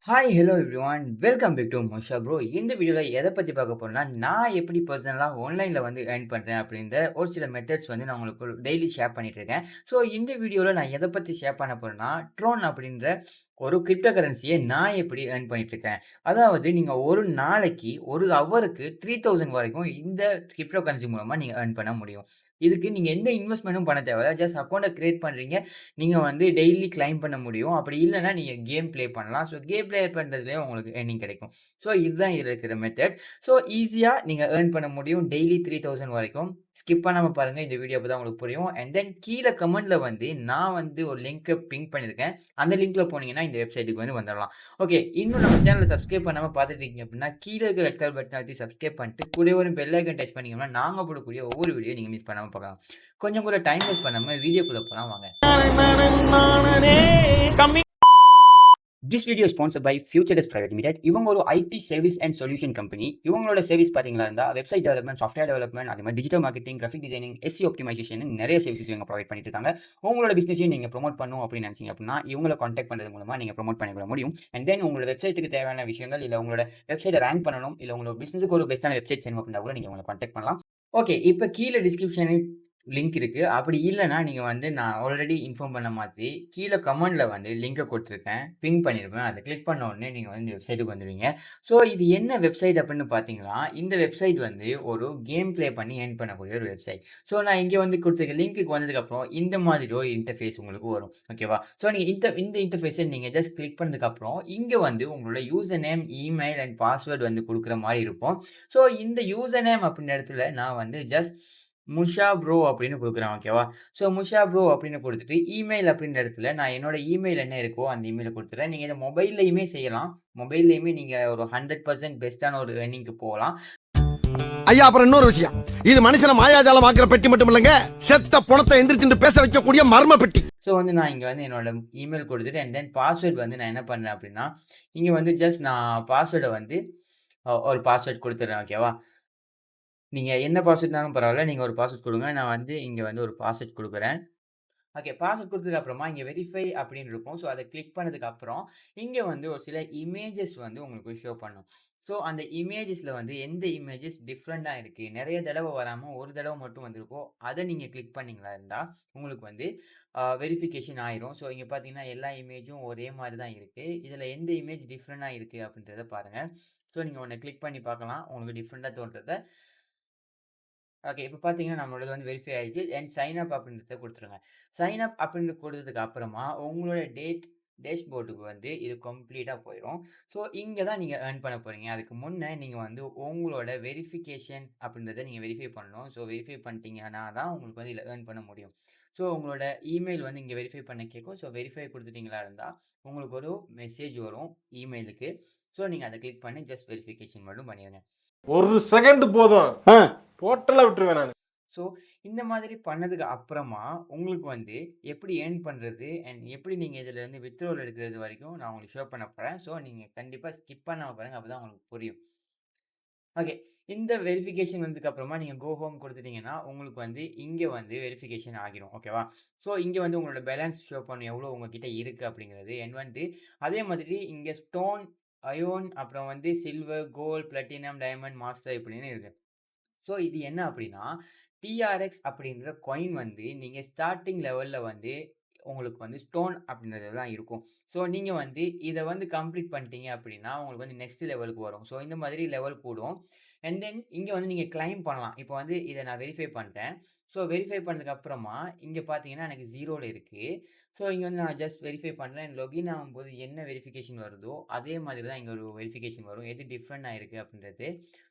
Hi, hello everyone. Welcome back to Mosha bro. இந்த வீடியோல எத பத்தி பார்க்க போறோம்னா, நான் எப்படி பெர்சனலா ஆன்லைன்ல வந்து ஏர்ன் பண்றேன் அப்படின்ற ஒரு சில மெத்தட்ஸ் வந்து நான் உங்களுக்கு டெய்லி ஷேர் பண்ணிட்டு இருக்கேன். ஸோ இந்த வீடியோல நான் எத பத்தி ஷேர் பண்ண போறேன்னா, ட்ரோன் அப்படின்ற ஒரு கிரிப்டோ கரன்சிய நான் எப்படி ஏர்ன் பண்ணிட்டு இருக்கேன். அதாவது நீங்க ஒரு நாளைக்கு, ஒரு ஹவருக்கு 3000 வரைக்கும் இந்த கிரிப்டோ கரன்சி மூலமா நீங்க ஏர்ன் பண்ண முடியும். இதுக்கு நீங்க எந்த இன்வெஸ்ட்மென்ட்டும் பண்ண தேவையில்ல. ஜஸ்ட் அக்கவுண்ட்ட கிரியேட் பண்றீங்க. நீங்க வந்து டெய்லி கிளைம் பண்ண முடியும். அப்படி இல்லன்னா, நீங்க கேம் ப்ளே பண்ணலாம். ஸோ கேம் ப்ளே பண்றதுலயும் உங்களுக்கு ஏர்னிங் கிடைக்கும். ஸோ இதுதான் இதுல இருக்கிற மெத்தட். ஸோ ஈஸியா நீங்க ஏர்ன் பண்ண முடியும். டெய்லி 3000 வரைக்கும். ஸ்கிப் பண்ணாம பாருங்க. இந்த வீடியோ அப்பதான் உங்களுக்கு புரியும். அண்ட் தென் கீழ கமெண்ட்ல வந்து நான் வந்து ஒரு லிங்க்க பின் பண்ணியிருக்கேன். அந்த லிங்க்ல போனீங்கன்னா இந்த வெப்சைட்டுக்கு வந்து வந்துரலாம். ஓகே. இன்னும் நம்ம சேனல சப்ஸ்கிரைப் பண்ணாம பார்த்துட்டு இருக்கீங்க அப்படின்னா, கீழ இருக்கிற ரெட் கலர் பட்டன அழுத்தி சப்ஸ்கிரைப் பண்ணிட்டு, கூடவே ஒரு பெல் ஐகான் டச் பண்ணீங்கன்னா, நாங்க போடக்கூடிய ஒவ்வொரு வீடியோ நீங்க மிஸ் பண்ணாம பார்க்கலாம். கொஞ்சம் கூட டைம் வேஸ்ட் பண்ணாம வீடியோக்குள்ள போலாம் வாங்க. This video sponsored by Futuredesk private limited. இவங்க ஒரு IT service and solution company. இவங்களோட சர்வீஸ் பார்த்தீங்களா இருந்தா வெப்சைட் டெவலப்மெண்ட், சாஃப்ட்வேர் டெவலப்மெண்ட், அதே மாதிரி digital marketing, graphic designing, SEO optimisation நிறைய சர்வீசஸ் இவங்க ப்ரொவைட் பண்ணிட்டு இருக்காங்க. உங்களோட பிசினஸையும் நீங்க ப்ரோமோட் பண்ணணும் அப்படின்னு நினைச்சீங்க அப்படின்னா, இவங்களை கான்டாக்ட் பண்றது மூலமா நீங்க ப்ரோமோட் பண்ணிக்கொள்ள முடியும். அண்ட் தென் உங்களோட வெப்சைட்டுக்கு தேவையான விஷயங்கள், இல்ல உங்களோட வெப்சைட்டை ரேங்க் பண்ணணும், இல்ல உங்களோட பிசினஸுக்கு ஒரு பெஸ்ட்டான வெப்சைட் செய்யணும் அப்படின்னா கூட நீங்க உங்களை கான்டாக்ட் பண்ணலாம். ஓகே. இப்ப கீழ டிஸ்கிரிப்ஷனில் லிங்க் இருக்கு. அப்படி இல்லன்னா, நீங்க வந்து நான் ஆல்ரெடி இன்ஃபார்ம் பண்ண மாதிரி, கீழ கமெண்ட்ல வந்து லிங்க குடுத்துருக்கேன். பின் பண்ணியிருப்பேன். அத கிளிக் பண்ண உடனே நீங்க வந்து இந்த வெப்சைட்டுக்கு வந்துருவீங்க. ஸோ இது என்ன வெப்சைட் அப்படின்னு பார்த்தீங்கன்னா, இந்த வெப்சைட் வந்து ஒரு கேம் ப்ளே பண்ணி ஏர்ன் பண்ணக்கூடிய ஒரு வெப்சைட். ஸோ நான் இங்க வந்து குடுத்துருக்க லிங்க்குக்கு வந்ததுக்கப்புறம், இந்த மாதிரி ஒரு இன்டர்ஃபேஸ் உங்களுக்கு வரும். ஓகேவா? ஸோ நீங்க இந்த இன்டர்ஃபேஸ நீங்க ஜஸ்ட் கிளிக் பண்ணதுக்கப்புறம், இங்க வந்து உங்களோட user name, email and password வந்து குடுக்குற மாரி இருக்கும். ஸோ இந்த யூசர் நேம் அப்படின்ற இடத்துல நான் வந்து ஜஸ்ட் முஷா ப்ரோ அப்படின்னு குடுக்குறேன். ஓகேவா? ஸோ முஷா ப்ரோ அப்படின்னு குடுத்துட்டு, இமெயில் அப்படின்ற இடத்துல நான் என்னோட இமெயில் என்ன இருக்கோ அந்த இமெயில குடுத்துறேன். நீங்க இத மொபைல்லயுமே செய்யலாம். மொபைல்லயுமே நீங்க ஒரு 100% பெஸ்ட்டான ஒரு ஏர்னிங்க்கு போலாம். ஐயா, அப்புறம் இன்னொரு விஷயம். இது மனுஷன மாயாஜாலம் ஆக்குற பெட்டி மட்டும் இல்லங்க, செத்த பொணத்தை எந்திரிச்சு பேச வைக்கக்கூடிய மர்ம பெட்டி. ஸோ வந்து நான் இங்க வந்து என்னோட இமெயில் குடுத்துட்டு, அண்ட் தென் பாஸ்வேர்ட் வந்து நான் என்ன பண்றேன் அப்படின்னா, இங்க வந்து ஜஸ்ட் நான் பாஸ்வேர்ட வந்து ஒரு பாஸ்வேர்ட் குடுத்துடுறேன். ஓகேவா? நீங்க என்ன பாஸ்வேர்ட்னாலும் பரவால்ல. நீங்க ஒரு பாஸ்வேர்ட் குடுங்க. நான் வந்து இங்க வந்து ஒரு பாஸ்வேர்ட் குடுக்குறேன். ஓகே. பாஸ்வேர்ட் குடுத்ததுக்கு அப்புறமா இங்க வெரிஃபை அப்படின்னு இருக்கும். ஸோ அத கிளிக் பண்ணதுக்கு அப்புறம், இங்க வந்து ஒரு சில இமேஜஸ் வந்து உங்களுக்கு ஷோ பண்ணும். ஸோ அந்த இமேஜஸ்ல வந்து எந்த இமேஜஸ் டிஃபரெண்ட்டா இருக்கு. நெறைய தடவ வராம ஒரு தடவ மட்டும் வந்திருக்கோ, அத நீங்க கிளிக் பண்ணீங்களா இருந்தா, உங்களுக்கு வந்து வெரிஃபிகேஷன் ஆயிரும். ஸோ இங்க பார்த்தீங்கன்னா, எல்லா இமேஜும் ஒரே மாரி தான் இருக்கு. இதுல எந்த இமேஜ் டிஃபரெண்ட்டா இருக்கு அப்படின்றத பாருங்க. ஸோ நீங்க ஒண்ண கிளிக் பண்ணி பார்க்கலாம். உங்களுக்கு டிஃபரெண்ட்டா தோன்றத. ஓகே. இப்ப பார்த்தீங்கன்னா, நம்மளோடது வந்து வெரிஃபை ஆயிடுச்சு. அண்ட் சைன் அப் அப்படின்றத குடுத்துருங்க. சைன் அப் அப்படின்னு குடுத்ததுக்கு அப்புறமா, உங்களோட டேஷ்போர்டுக்கு வந்து இது கம்ப்ளீட்டா போயிரும். ஸோ, இங்க தான் நீங்க ஏர்ன் பண்ண போறீங்க. அதுக்கு முன்ன நீங்க வந்து உங்களோட வெரிஃபிகேஷன் அப்படின்றத நீங்க வெரிஃபை பண்ணணும். ஸோ, வெரிஃபை பண்ணிட்டீங்கன்னா தான் உங்களுக்கு வந்து இதுல ஏர்ன் பண்ண முடியும். ஸோ, உங்களோட இமெயில் வந்து இங்க வெரிஃபை பண்ண கேட்கும். ஸோ, வெரிஃபை குடுத்துட்டீங்களா இருந்தா, உங்களுக்கு ஒரு மெசேஜ் வரும் இமெயிலுக்கு. ஸோ, நீங்க அத கிளிக் பண்ணி ஜஸ்ட் வெரிஃபிகேஷன் மட்டும் பண்ணிருங்க. ஒரு செகண்ட் போதும். டோட்டலா விட்டுருவேன் நானு. ஸோ, இந்த மாதிரி பண்ணதுக்கு அப்புறமா, உங்களுக்கு வந்து எப்படி ஏர்ன் பண்றது அண்ட் எப்படி நீங்க இதுலருந்து வித்ட்ராவல் எடுக்கிறது வரைக்கும் நான் உங்களுக்கு ஷோ பண்ண போறேன். ஸோ, நீங்க கண்டிப்பா ஸ்கிப் பண்ணாம பாருங்க. அப்பதான் உங்களுக்கு புரியும். ஓகே. இந்த வெரிஃபிகேஷன் வந்ததுக்கு அப்புறமா நீங்க கோ ஹோம் குடுத்துட்டீங்கன்னா, உங்களுக்கு வந்து இங்க வந்து வெரிஃபிகேஷன் ஆகிரும். ஓகேவா? ஸோ, இங்க வந்து உங்களோட பேலன்ஸ் ஷோ பண்ணும். எவ்வளோ உங்ககிட்ட இருக்கு அப்படிங்கிறது. அண்ட் வந்து அதே மாதிரி இங்க ஸ்டோன், அயோன் அப்புறம் வந்து silver, gold, platinum, diamond, master இப்படின்னு இருக்கு. ஸோ இது என்ன அப்படின்னா, டிஆர்எக்ஸ் அப்படின்ற காயின் வந்து நீங்க ஸ்டார்ட்டிங் லெவல்ல வந்து உங்களுக்கு வந்து ஸ்டோன் அப்படின்றது தான் இருக்கும். ஸோ நீங்க வந்து இத வந்து கம்ப்ளீட் பண்ணிட்டீங்க அப்படின்னா, உங்களுக்கு வந்து நெக்ஸ்ட் லெவலுக்கு வரும். ஸோ இந்த மாதிரி லெவல் கூடும். அண்ட் தென் இங்க வந்து நீங்க கிளைம் பண்ணலாம். இப்போ வந்து இத நான் வெரிஃபை பண்ணிட்டேன். ஸோ வெரிஃபை பண்ணதுக்கு அப்புறமா இங்க பார்த்தீங்கன்னா, எனக்கு 0ல இருக்கு. ஸோ இங்க வந்து நான் ஜஸ்ட் வெரிஃபை பண்றேன். லாகின் ஆகும்போது என்ன வெரிஃபிகேஷன் வருதோ, அதே மாதிரி தான் இங்க ஒரு வெரிஃபிகேஷன் வரும். எது டிஃபரெண்ட் ஆயிருக்கு அப்படின்றது.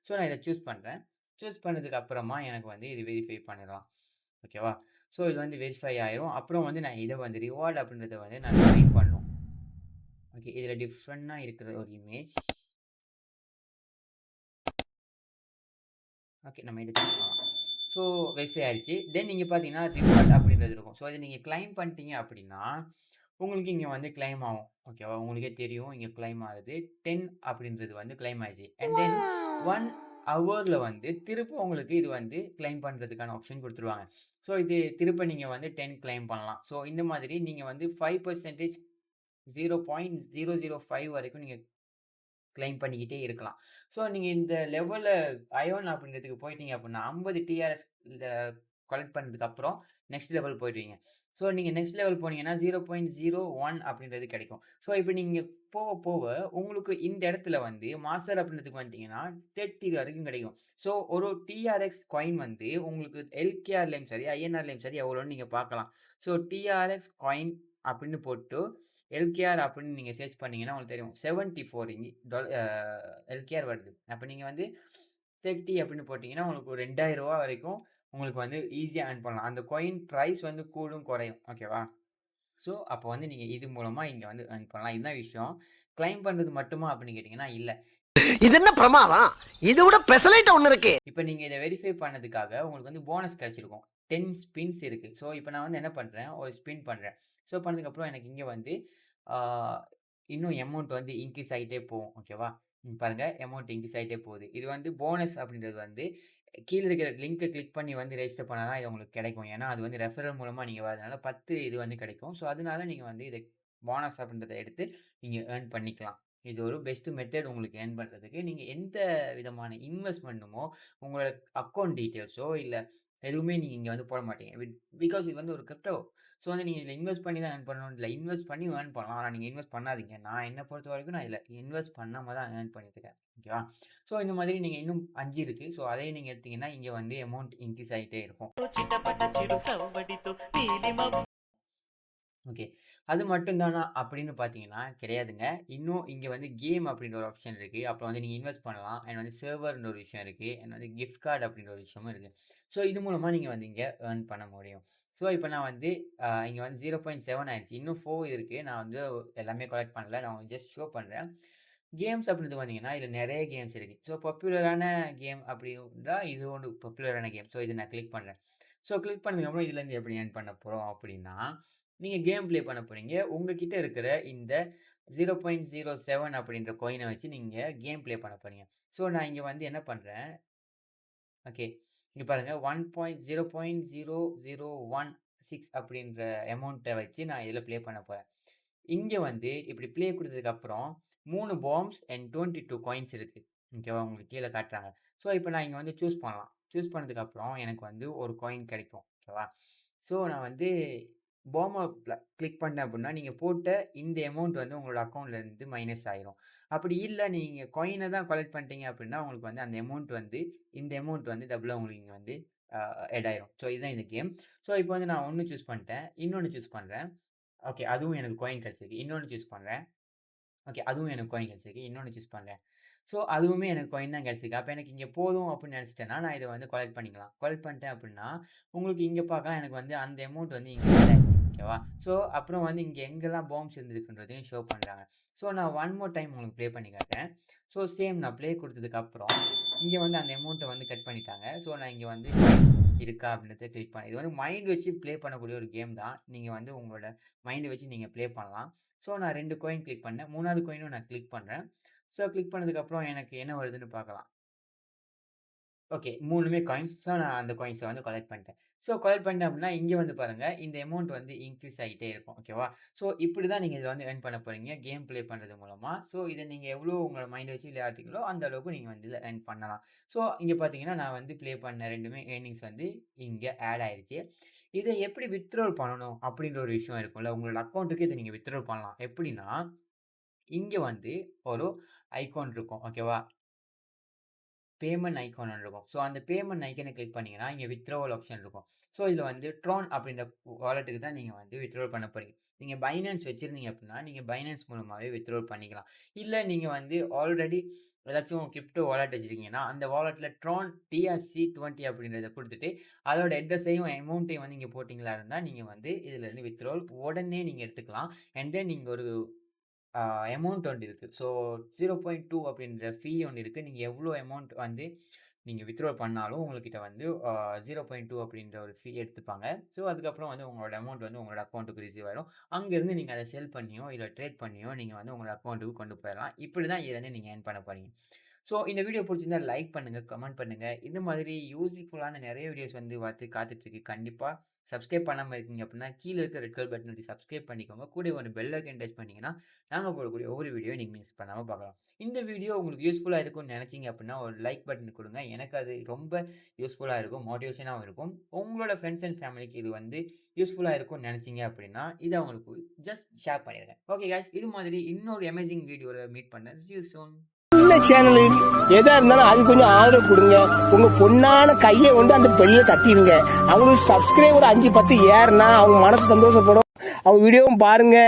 ஸோ நான் இத சூஸ் பண்றேன். சூஸ் பண்ணதுக்கு அப்புறமா எனக்கு வந்து இது வெரிஃபை பண்ணிடலாம். ஓகேவா? ஸோ இது வந்து வெரிஃபை ஆயிரும். அப்புறம் வந்து நான் இத வந்து ரிவார்ட் அப்படின்றத வந்து நான் கிளைம் பண்ணணும். ஓகே. இதுல டிஃபரெண்ட்டா இருக்கிற ஒரு இமேஜ். ஓகே. நம்ம இத கிளிக் பண்ணலாம். ஸோ வெரிஃபை ஆயிருச்சு. தென் நீங்க பார்த்தீங்கன்னா, ரிவார்ட் அப்படின்றது இருக்கும். ஸோ இத நீங்க கிளைம் பண்ணிட்டீங்க அப்படின்னா, உங்களுக்கு இங்க வந்து கிளைம் ஆகும். ஓகேவா? உங்களுக்கே தெரியும் இங்க கிளைம் ஆகுது. 10 அப்படின்றது வந்து கிளைம் ஆயிடுச்சு. அண்ட் தென் 1 ஹவர்ல வந்து திரும்ப உங்களுக்கு இது வந்து கிளைம் பண்றதுக்கான ஆப்ஷன் குடுத்துருவாங்க. ஸோ இது திரும்ப நீங்க வந்து 10 கிளைம் பண்ணலாம். ஸோ இந்த மாதிரி நீங்க வந்து 5% 0.005 வரைக்கும் நீங்க கிளைம் பண்ணிக்கிட்டே இருக்கலாம். ஸோ நீங்க இந்த லெவல்ல அயான் அப்படின்றதுக்கு போயிட்டீங்க அப்படின்னா 50 டிஆர்எஸ் கலெக்ட் பண்ணதுக்கு அப்புறம் நெக்ஸ்ட் லெவல் போயிடுவீங்க. ஸோ நீங்க நெக்ஸ்ட் லெவல் போனீங்கன்னா 0.01 அப்படின்றது கிடைக்கும். ஸோ இப்ப நீங்க போக போக உங்களுக்கு இந்த இடத்துல வந்து மாஸ்டர் அப்படின்றதுக்கு வந்துட்டீங்கன்னா 30 வரைக்கும் கிடைக்கும். ஸோ ஒரு டிஆர்எக்ஸ் காயின் வந்து உங்களுக்கு எல்கேஆர்லயும் சரி, ஐஎன்ஆர்லயும் சரி எவ்வளோன்னு நீங்க பார்க்கலாம். ஸோ டிஆர்எக்ஸ் காயின் அப்படின்னு போட்டு எல்கேஆர் அப்படின்னு நீங்க சர்ச் பண்ணீங்கன்னா உங்களுக்கு தெரியும். 74 எல்கேஆர் வருது. அப்ப நீங்க வந்து 30 அப்படின்னு போட்டீங்கன்னா, உங்களுக்கு ஒரு ரூ. 2000 வரைக்கும் உங்களுக்கு வந்து ஈஸியா ஏர்ன் பண்ணலாம். அந்த காயின் பிரைஸ் வந்து கூடும், குறையும். ஓகேவா? ஸோ, அப்போ வந்து நீங்க இது மூலமா இங்க வந்து ஏர்ன் பண்ணலாம். இதுதான் விஷயம். கிளைம் பண்றது மட்டுமா அப்படின்னு கேட்டீங்கன்னா, இல்ல. இது என்ன பிரமாதம்? இதை விட பெசலைட் ஒண்ணு இருக்கு. இப்ப நீங்க இத வெரிஃபை பண்ணதுக்காக உங்களுக்கு வந்து போனஸ் கிடைச்சிருக்கும். 10 ஸ்பின்ஸ் இருக்கு. ஸோ, இப்ப நான் வந்து என்ன பண்றேன், ஒரு ஸ்பின் பண்றேன். ஸோ, பண்ணதுக்கப்புறம் எனக்கு இங்க வந்து ஆ இன்னும் அமௌண்ட் வந்து இன்கிரீஸ் ஆயிட்டே போகும். ஓகேவா? பாருங்க அமௌண்ட் இன்கிரீஸ் ஆயிட்டே போகுது. இது வந்து போனஸ் அப்படின்றது வந்து கீழ இருக்கிற லிங்க்க கிளிக் பண்ணி வந்து ரெஜிஸ்டர் பண்ணா தான் இது உங்களுக்கு கிடைக்கும். ஏன்னா, அது வந்து ரெஃபரல் மூலமா நீங்க வரதுனால 10 இது வந்து கிடைக்கும். ஸோ, அதனால நீங்க வந்து இத போனஸ் அப்படின்றத எடுத்து நீங்க ஏர்ன் பண்ணிக்கலாம். இது ஒரு பெஸ்ட் மெத்தட் உங்களுக்கு ஏர்ன் பண்றதுக்கு. நீங்க எந்த விதமான இன்வெஸ்ட்மென்ட்டுமோ, உங்களோட அக்கவுண்ட் டீட்டெயில்ஸோ இல்ல எதுவுமே நீங்க இங்க வந்து போட மாட்டீங்க. பிகாஸ் இது வந்து ஒரு கிரிப்டோ. ஸோ வந்து நீங்க இதுல இன்வெஸ்ட் பண்ணி தான் ஏர்ன் பண்ணணும்னு இல்ல. இன்வெஸ்ட் பண்ணி ஏர்ன் பண்ணலாம். ஆனா நீங்க இன்வெஸ்ட் பண்ணாதீங்க. நான் என்ன பொறுத்தவரைக்கும் நான் இதுல இன்வெஸ்ட் பண்ணாம தான் ஏர்ன் பண்ணிட்டு இருக்கேன். ஓகேவா? ஸோ இந்த மாதிரி நீங்க இன்னும் 5 இருக்கு. ஸோ அதையும் நீங்க எடுத்தீங்கன்னா, இங்க வந்து அமௌண்ட் இன்கிரீஸ் ஆயிட்டே இருக்கும். ஓகே. அது மட்டும் தானா அப்படின்னு பார்த்தீங்கன்னா, கிடையாதுங்க. இன்னும் இங்க வந்து கேம் அப்படின்ற ஒரு ஆப்ஷன் இருக்கு. அப்புறம் வந்து நீங்க இன்வெஸ்ட் பண்ணலாம். அண்ட் வந்து சர்வர்ன்ற ஒரு விஷயம் இருக்கு. அண்ட் வந்து கிஃப்ட் கார்ட் அப்படின்ற ஒரு விஷயமும் இருக்கு. ஸோ இது மூலமா நீங்க வந்து இங்க ஏர்ன் பண்ண முடியும். ஸோ இப்ப நான் வந்து இங்க வந்து 0.7 ஆயிடுச்சு. இன்னும் 4 இருக்கு. நான் வந்து எல்லாமே கலெக்ட் பண்ணல. நான் உங்களுக்கு ஜஸ்ட் ஷோ பண்றேன். கேம்ஸ் அப்படின்னு பார்த்தீங்கன்னா, இதுல நெறைய கேம்ஸ் இருக்கு. ஸோ பாப்புலரான கேம் அப்படின்னா, இது ஒண்ணு பாப்புலரான கேம். ஸோ இத நான் கிளிக் பண்றேன். ஸோ கிளிக் பண்ணதுக்கப்புறம் இதுலேருந்து எப்படி ஏர்ன் பண்ண போறோம் அப்படின்னா, நீங்க கேம் ப்ளே பண்ண போறீங்க. உங்ககிட்ட இருக்கிற இந்த 0.07 அப்படின்ற காயின வச்சு நீங்க கேம் ப்ளே பண்ண போறீங்க. ஸோ நான் இங்க வந்து என்ன பண்றேன், ஓகே. இங்க பாருங்க 1.0.0016 அப்படின்ற அமௌண்ட்ட வச்சு நான் இதுல ப்ளே பண்ண போறேன். இங்க வந்து இப்படி ப்ளே குடுத்ததுக்கு அப்புறம் 3 பாம்ப்ஸ் அண்ட் 22 காயின்ஸ் இருக்கு. ஓகேவா? உங்களுக்கு கீழ காட்டுறாங்க. ஸோ இப்ப நான் இங்க வந்து சூஸ் பண்ணலாம். சூஸ் பண்ணதுக்கு அப்புறம் எனக்கு வந்து ஒரு காயின் கிடைக்கும். ஓகேவா? ஸோ நான் வந்து பாம்ப கிளிக் பண்ணேன் அப்படின்னா, நீங்க போட்ட இந்த அமௌண்ட் வந்து உங்களோட அக்கவுண்ட்ல இருந்து மைனஸ் ஆயிரும். அப்படி இல்ல நீங்க காயின தான் கலெக்ட் பண்ணிட்டீங்க அப்படின்னா, உங்களுக்கு வந்து அந்த அமௌண்ட் வந்து இந்த அமௌண்ட் வந்து டபுளா உங்களுக்கு இங்க வந்து ஆட் ஆயிரும். ஸோ இதுதான் இந்த கேம். ஸோ இப்போ வந்து நான் 1 சூஸ் பண்ணிட்டேன். இன்னொன்னு சூஸ் பண்றேன். ஓகே. அதுவும் எனக்கு காயின் கிடைச்சிருக்கு. இன்னொன்னு சூஸ் பண்றேன். ஓகே. அதுவும் எனக்கு காயின் கிடைச்சிருக்கு. இன்னொன்னு சூஸ் பண்றேன். ஸோ அதுவுமே எனக்கு காயின் தான் கிடைச்சிருக்கு. அப்ப எனக்கு இங்க போதும் அப்படின்னு நினைச்சிட்டேன்னா, நான் இத வந்து கலெக்ட் பண்ணிக்கலாம். கலெக்ட் பண்ணிட்டேன் அப்படின்னா, உங்களுக்கு இங்க பார்க்கலாம் எனக்கு வந்து அந்த அமௌண்ட் வந்து இங்க ஆட் ஆயிடுச்சு. ஓகேவா? ஸோ அப்புறம் வந்து இங்க எங்கெல்லாம் பாம்ப்ஸ் இருந்திருக்குன்றதையும் ஷோ பண்றாங்க. ஸோ நான் ஒன் மோர் டைம் உங்களுக்கு ப்ளே பண்ணி காட்டுறேன். ஸோ சேம் நான் ப்ளே குடுத்ததுக்கு அப்புறம், இங்க வந்து அந்த அமௌண்ட்ட வந்து கட் பண்ணிட்டாங்க. ஸோ நான் இங்க வந்து இருக்கா அப்படின்றத கிளிக் பண்ணேன். இது வந்து மைண்ட் வச்சு ப்ளே பண்ணக்கூடிய ஒரு கேம் தான். நீங்க வந்து உங்களோட மைண்ட வச்சு நீங்க ப்ளே பண்ணலாம். ஸோ நான் 2 காயின் கிளிக் பண்ணேன். 3வது காயினும் நான் கிளிக் பண்றேன். ஸோ கிளிக் பண்ணதுக்கப்புறம் எனக்கு என்ன வருதுன்னு பார்க்கலாம். ஓகே. 3மே காயின்ஸ். ஸோ நான் அந்த காயின்ஸ வந்து கலெக்ட் பண்ணிட்டேன். ஸோ கலெக்ட் பண்ணிட்டேன் அப்படின்னா, இங்க வந்து பாருங்க, இந்த அமௌண்ட் வந்து இன்கிரீஸ் ஆயிட்டே இருக்கும். ஓகேவா? ஸோ இப்படி தான் நீங்க இத வந்து ஏர்ன் பண்ண போறீங்க. கேம் ப்ளே பண்றது மூலமா. ஸோ இத நீங்க எவ்வளோ உங்களோட மைண்ட வச்சு விளையாடுறீங்களோ, அந்த அளவுக்கு நீங்க வந்து இதில ஏர்ன் பண்ணலாம். ஸோ இங்க பார்த்தீங்கன்னா, நான் வந்து ப்ளே பண்ண 2மே ஏர்னிங்ஸ் வந்து இங்க ஆட் ஆயிருச்சு. இத எப்படி வித்ட்ரால் பண்ணணும் அப்படின்ற ஒரு விஷயம் இருக்கும்ல. உங்களோட அக்கவுண்ட்க்கு இத நீங்க வித்ட்ரால் பண்ணலாம். எப்படின்னா, இங்க வந்து ஒரு ஐகான் இருக்கும். ஓகேவா? பேமெண்ட் ஐகான் ஒண்ணு இருக்கும். ஸோ அந்த பேமெண்ட் ஐகான கிளிக் பண்ணீங்கன்னா, இங்க வித்ட்ராவல் ஆப்ஷன் இருக்கும். ஸோ இதுல வந்து ட்ரான் அப்படின்ற வாலெட்டுக்கு தான் நீங்க வந்து வித்ட்ராவல் பண்ண போறீங்க. நீங்க பைனான்ஸ் வச்சிருந்தீங்க அப்படின்னா, நீங்க பைனான்ஸ் மூலமாவே வித்ட்ராவல் பண்ணிக்கலாம். இல்ல நீங்க வந்து ஆல்ரெடி ஏதாச்சும் கிரிப்டோ வாலெட் வச்சிருக்கீங்கன்னா, அந்த வாலெட்ல ட்ரான் TRC20 அப்படின்றத குடுத்துட்டு, அதோட அட்ரஸையும், அமௌண்ட்டையும் வந்து இங்க போட்டீங்களா இருந்தா, நீங்க வந்து இதுலருந்து வித்ட்ராவல் உடனே நீங்க எடுத்துக்கலாம். அண்ட் தென் நீங்க ஒரு அமௌண்ட் ஒண்ணு இருக்கு. ஸோ 0.2 அப்படின்ற ஃபீ ஒண்ணு இருக்கு. நீங்க எவ்வளோ அமௌண்ட் வந்து நீங்க வித்ட்ரால் பண்ணாலும் உங்ககிட்ட வந்து 0.2 அப்படின்ற ஒரு ஃபீ எடுத்துப்பாங்க. ஸோ அதுக்கப்புறம் வந்து உங்களோட அமௌண்ட் வந்து உங்களோட அக்கவுண்ட்க்கு ரிசீவ் ஆயிரும். அங்கருந்து நீங்க அத செல் பண்ணியோ, இல்ல ட்ரேட் பண்ணியோ நீங்க வந்து உங்களோட அக்கவுண்ட்க்கு கொண்டு போயிரலாம். இப்படி தான் இதுலருந்து நீங்க ஏர்ன் பண்ண போறீங்க. ஸோ இந்த வீடியோ பிடிச்சிருந்தா லைக் பண்ணுங்க, கமெண்ட் பண்ணுங்க. இந்த மாதிரி யூஸ்ஃபுல்லான நிறைய வீடியோஸ் வந்து காத்துட்டு இருக்கு. கண்டிப்பா சப்ஸ்கிரைப் பண்ணாம இருக்கீங்க அப்படின்னா, கீழ இருக்க ரெட் கலர் பட்டன் அழுத்தி சப்ஸ்கிரைப் பண்ணிக்கோங்க. கூடவே ஒரு பெல் ஐகான் டச் பண்ணீங்கன்னா, நாங்க போடக்கூடிய ஒவ்வொரு வீடியோ நீங்க மிஸ் பண்ணாம பார்க்கலாம். இந்த வீடியோ உங்களுக்கு யூஸ்ஃபுல்லா இருக்கும்னு நினைச்சீங்க அப்படின்னா, ஒரு லைக் பட்டன் குடுங்க. எனக்கு அது ரொம்ப யூஸ்ஃபுல்லா இருக்கும். மோட்டிவேஷனாவும் இருக்கும். உங்களோட ஃப்ரெண்ட்ஸ் அண்ட் ஃபேமிலிக்கு இது வந்து யூஸ்ஃபுல்லா இருக்கும்னு நினைச்சீங்க அப்படின்னா, இத அவங்களுக்கு ஜஸ்ட் ஷேர் பண்ணிருங்க. ஓகே காய்ஸ், இது மாதிரி இன்னொரு அமேசிங் வீடியோல மீட் பண்றேன். See you soon. சின்ன சேனல் எதா இருந்தாலும் அது கொஞ்சம் ஆதரவு கொடுங்க. உங்க பொண்ணான கையை வந்து அந்த பெண்ணில தட்டிடுங்க. அவங்களுக்கு சப்ஸ்கிரைபர் 5-10 ஏறுனா அவங்க மனசு சந்தோஷப்படும். அவங்க வீடியோவும் பாருங்க.